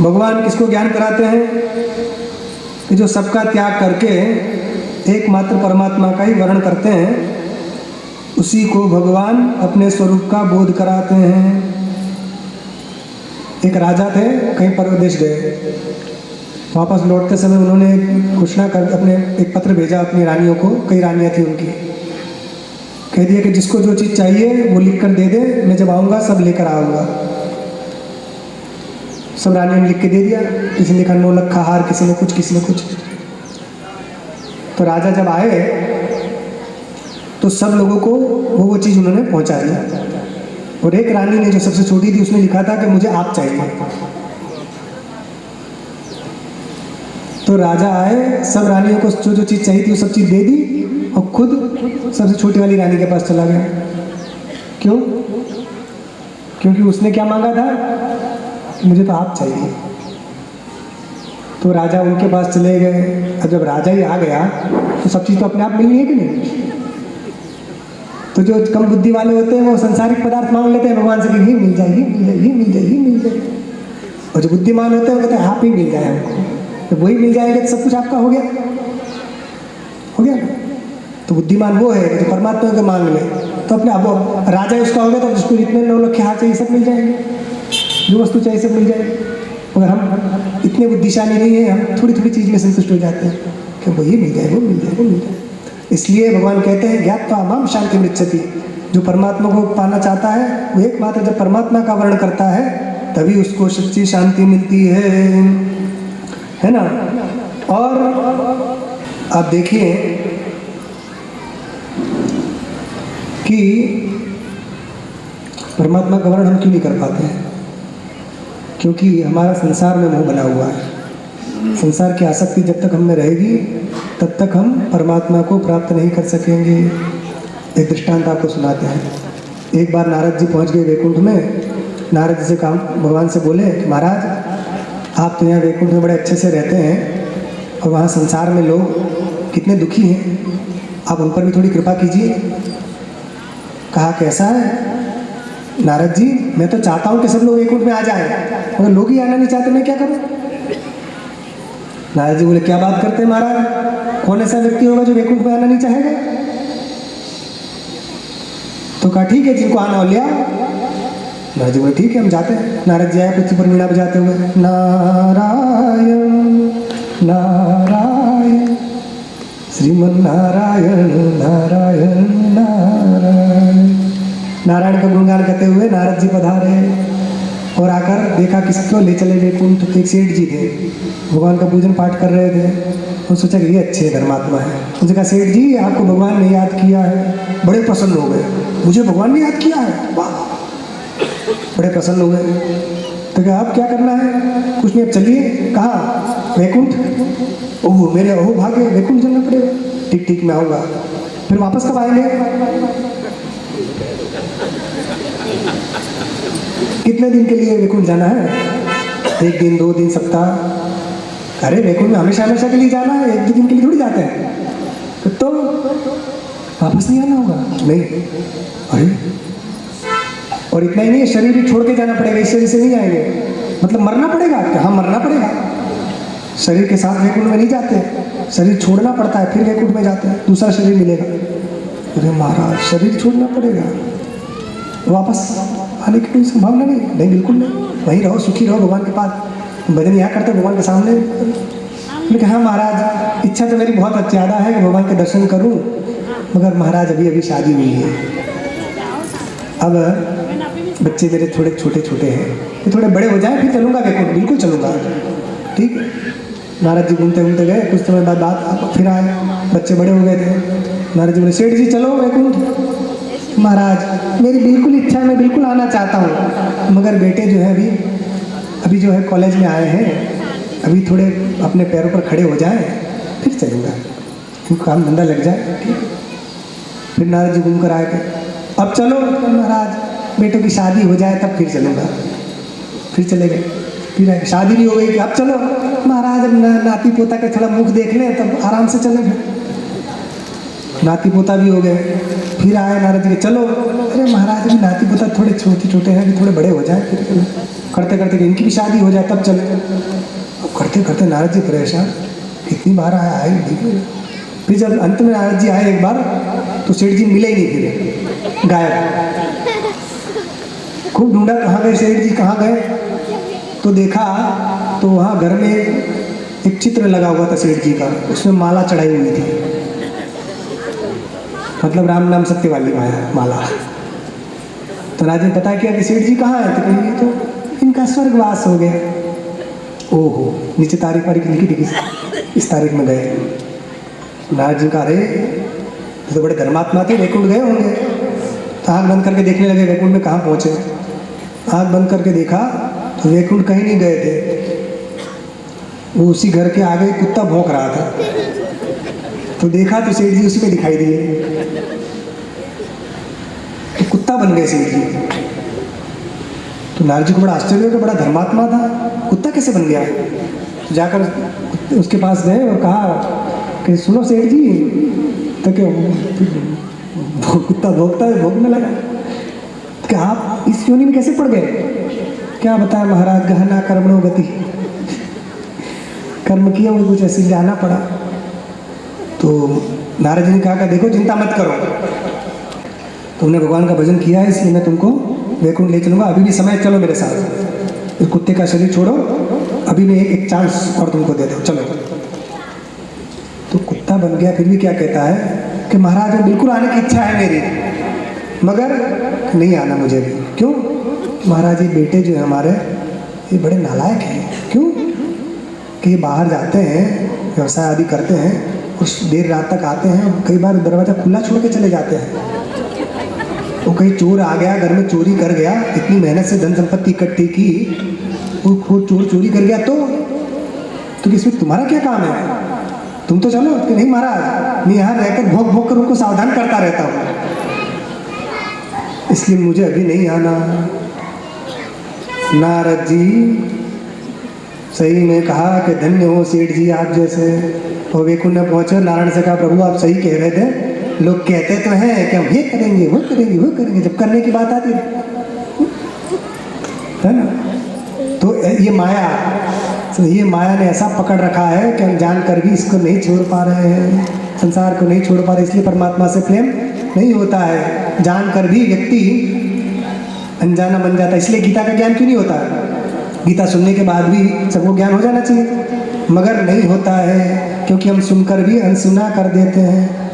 भगवान किसको ज्ञान कराते हैं कि जो सबका त्याग करके एकमात्र परमात्मा का ही वर्ण करते हैं, उसी को भगवान अपने स्वरूप का बोध कराते हैं। एक राजा थे, कहीं परदेश गए, वापस लौटते समय उन्होंने घोषणा कर अपने एक पत्र भेजा अपनी रानियों को, कई रानियां थी उनकी, कह दिया कि जिसको जो चीज़ चाहिए वो लिख कर दे दे, मैं जब आऊँगा सब लेकर आऊँगा। सब रानियों ने लिख के दे दिया, किसी ने लिखा 9 लाख का हार, किसी ने कुछ, किसी ने कुछ। तो राजा जब आए तो सब लोगों को वो चीज़ उन्होंने पहुंचा दिया, और एक रानी ने जो सबसे छोटी थी उसने लिखा था कि मुझे आप चाहिए। तो राजा आए, सब रानियों को जो जो चीज़ चाहिए थी वो सब चीज़ दे दी, और खुद सबसे छोटी वाली रानी के पास चला गया। क्यों? क्योंकि उसने क्या मांगा था कि मुझे तो आप चाहिए। तो राजा उनके पास चले गए। अब जब राजा ही आ गया तो सब चीज़ तो अपने आप मिलनी है कि नहीं? तो जो कम बुद्धि वाले होते हैं वो संसारिक पदार्थ मांग लेते हैं भगवान से कि ये मिल जाए, ये मिल जाए, ये मिल जाए, ये मिल जाए। और जो बुद्धिमान होते हैं वो कहते हैं आप ही मिल जाए हमको, तो वही मिल जाएंगे तो सब कुछ आपका हो गया, हो गया ना। तो बुद्धिमान वो है जो परमात्मा के मांग ले, तो अपने अब राजा उसका हो गया तो जिसको जितने 9 लाख के हाथ चाहिए सब मिल जाएंगे, जो वस्तु चाहिए सब मिल जाएगी। मगर हम इतने बुद्धिशाली नहीं है, हम थोड़ी थोड़ी चीज़ में संतुष्ट हो जाते हैं कि वो ये मिल जाए, वो मिल जाए, वो मिल जाए। इसलिए भगवान कहते हैं ज्ञात्वा माम शांति मृच्छति, जो परमात्मा को पाना चाहता है वो एकमात्र जब परमात्मा का वर्ण करता है तभी उसको सच्ची शांति मिलती है ना। और आप देखिए कि परमात्मा का वर्ण हम क्यों नहीं कर पाते हैं? क्योंकि हमारा संसार में मोह बना हुआ है। संसार की आसक्ति जब तक हमें रहेगी तब तक हम परमात्मा को प्राप्त नहीं कर सकेंगे। एक दृष्टांत आपको सुनाते हैं। एक बार नारद जी पहुंच गए वैकुंठ में। नारद जी से कहा, भगवान से बोले कि महाराज आप तो यहाँ वैकुंठ में बड़े अच्छे से रहते हैं और वहाँ संसार में लोग कितने दुखी हैं, आप उन पर भी थोड़ी कृपा कीजिए। कहा कैसा है? नारद जी मैं तो चाहता हूँ कि सब लोग वैकुंठ में आ जाए, मगर लोग ही आना नहीं चाहते, मैं क्या करूँ? नारद जी बोले क्या बात करते हैं महाराज, कौन ऐसा व्यक्ति होगा जो वैकुंठ में आना नहीं चाहेगा? तो कहा ठीक है जिनको आना हो ले आओ। नारद जी बोले ठीक है हम जाते हैं। नारद जी आए पृथ्वी पर वीणा बजाते हुए, नारायण नारायण श्रीमन नारायण नारायण नारायण। नारायण का गुणगान करते हुए नारद जी पधारे और आकर देखा किसको ले चले वैकुंठ। एक सेठ जी थे, भगवान का पूजन पाठ कर रहे थे। उन्होंने सोचा कि ये अच्छे धर्मात्मा है। उनसे कहा सेठ जी आपको भगवान ने याद किया है। बड़े प्रसन्न हो गए, मुझे भगवान ने याद किया है, वाह, बड़े प्रसन्न हो गए। तो क्या आप क्या करना है? कुछ नहीं, अब चलिए। कहाँ? वैकुंठ। ओह मेरे ओह भाग्य, वैकुंठ चलना पड़ेगा। ठीक ठीक मैं आऊँगा। फिर वापस कब आएंगे? कितने दिन के लिए वैकुंठ जाना है? 1 दिन, 2 दिन, सप्ताह? अरे वैकुंठ में हमेशा हमेशा के लिए जाना है, 1-2 दिन के लिए थोड़ी जाते हैं। तो वापस नहीं आना होगा? नहीं। अरे और इतना ही नहीं है, शरीर भी छोड़ के जाना पड़ेगा, इस शरीर से नहीं जाएंगे। मतलब मरना पड़ेगा? हाँ मरना पड़ेगा। शरीर के साथ वैकुंठ में नहीं जाते, शरीर छोड़ना पड़ता है फिर वैकुंठ में जाते हैं, दूसरा शरीर मिलेगा। अरे महाराज शरीर छोड़ना पड़ेगा, वापस आने की कोई संभावना नहीं? नहीं बिल्कुल नहीं, वहीं रहो, सुखी रहो भगवान के पास। भजन यहाँ करते भगवान के सामने। लेकिन हाँ महाराज इच्छा तो मेरी बहुत ज़्यादा है कि भगवान के दर्शन करूँ, मगर महाराज अभी अभी शादी हुई है, अब बच्चे मेरे थोड़े छोटे छोटे हैं, ये थोड़े बड़े हो जाए फिर चलूँगा वैकुंठ, बिल्कुल चलूँगा। ठीक है। नारद जी घूमते घूमते गए, कुछ समय बाद बात फिर आए, बच्चे बड़े हो गए थे। नारद जी बोले सेठ जी चलो वैकुंठ। महाराज मेरी बिल्कुल इच्छा है, मैं बिल्कुल आना चाहता हूँ, मगर बेटे जो है अभी जो है कॉलेज में आए हैं, अभी थोड़े अपने पैरों पर खड़े हो जाएं फिर चलूँगा, क्योंकि काम धंधा लग जाए। ठीक। फिर नारद जी घूम कर आए थे, अब चलो महाराज बेटों की शादी हो जाए तब फिर चलूँगा। फिर चले गए, फिर शादी भी हो गई कि अब चलो महाराज अब नाती पोता का थोड़ा मुख देख लें तब आराम से चलेंगे। नाती पोता भी हो गए, फिर आए नारद जी के चलो। अरे महाराज अभी नाती पोता थोड़े छोटे छोटे हैं, अभी थोड़े बड़े हो जाए फिर चलो। करते करते कि इनकी भी शादी हो जाए तब चले। अब करते करते नारद जी परेशान, कितनी बार आए नहीं। फिर जब अंत में नारद जी आए एक बार, तो सेठ जी मिले ही नहीं, फिर गायब। खूब ढूंढा कहाँ गए सेठ जी, कहाँ गए, तो देखा तो वहाँ घर में एक चित्र लगा हुआ था सेठ जी का, उसमें माला चढ़ाई हुई थी, मतलब राम नाम सत्य वाली माला। तो नारद जी ने पता किया कि सेठ जी कहाँ है, तो कहीं तो इनका स्वर्गवास हो गया। ओहो, नीचे तारीख वारीख लिखी थी, इस तारीख में गए। नारद जी का, अरे तो बड़े धर्मात्मा थे, वैकुंठ गए होंगे। तो आँख बंद करके देखने लगे वैकुंठ में कहाँ पहुँचे। आँख बंद करके देखा तो वैकुंठ कहीं नहीं गए थे, वो उसी घर के आगे कुत्ता भौंक रहा था। तो देखा तो सेठ जी उसी में दिखाई दिए, तो कुत्ता बन गए सेठ जी। तो नारद जी को बड़ा आश्चर्य हो गया, बड़ा धर्मात्मा था, कुत्ता कैसे बन गया। तो जाकर उसके पास गए और कहा कि सुनो सेठ जी, तो क्या कुत्ता भौंकता है, भौंकने लगा, कि आप इस योनि में कैसे पड़ गए। क्या बताया महाराज, गहना कर्मणो गति, कर्म किया मुझे कुछ ऐसे जाना पड़ा। तो नारद जी ने कहा कि देखो चिंता मत करो, तुमने भगवान का भजन किया है इसलिए मैं तुमको वैकुंठ ले चलूंगा, अभी भी समय, चलो मेरे साथ, इस कुत्ते का शरीर छोड़ो, अभी मैं एक चांस और तुमको दे दो, चलो। तो कुत्ता बन गया, फिर भी क्या कहता है कि महाराज बिल्कुल आने की इच्छा है मेरी, मगर नहीं आना मुझे भी। क्यों महाराज, ये बेटे जो है हमारे, ये बड़े नालायक हैं। क्यों कि ये बाहर जाते हैं, व्यवसाय आदि करते हैं, कुछ देर रात तक आते हैं, कई बार दरवाज़ा खुला छोड़ के चले जाते हैं। वो कहीं चोर आ गया, घर में चोरी कर गया, इतनी मेहनत से धन संपत्ति इकट्ठी की, वो खुद चोर चोरी कर गया, तो इसमें तुम्हारा क्या काम है, तुम तो चलो। कि नहीं महाराज, मैं यहाँ रहकर भोंक भोंक कर उनको सावधान करता रहता हूँ, इसलिए मुझे अभी नहीं आना। नारद जी सही में कहा कि धन्य हो सेठ जी आप जैसे। और वैकुंठ में पहुंचे, नारायण से कहा प्रभु आप सही कह रहे थे, लोग कहते तो हैं कि हम ये करेंगे वो करेंगे वो करेंगे, जब करने की बात आती है ना, तो ये माया, तो ये माया ने ऐसा पकड़ रखा है कि हम जानकर भी इसको नहीं छोड़ पा रहे हैं, संसार को नहीं छोड़ पा रहे, इसलिए परमात्मा से प्रेम नहीं होता है। जानकर भी व्यक्ति अनजाना बन जाता है। इसलिए गीता का ज्ञान क्यों नहीं होता, गीता सुनने के बाद भी सबको ज्ञान हो जाना चाहिए, मगर नहीं होता है, क्योंकि हम सुनकर भी अनसुना कर देते हैं।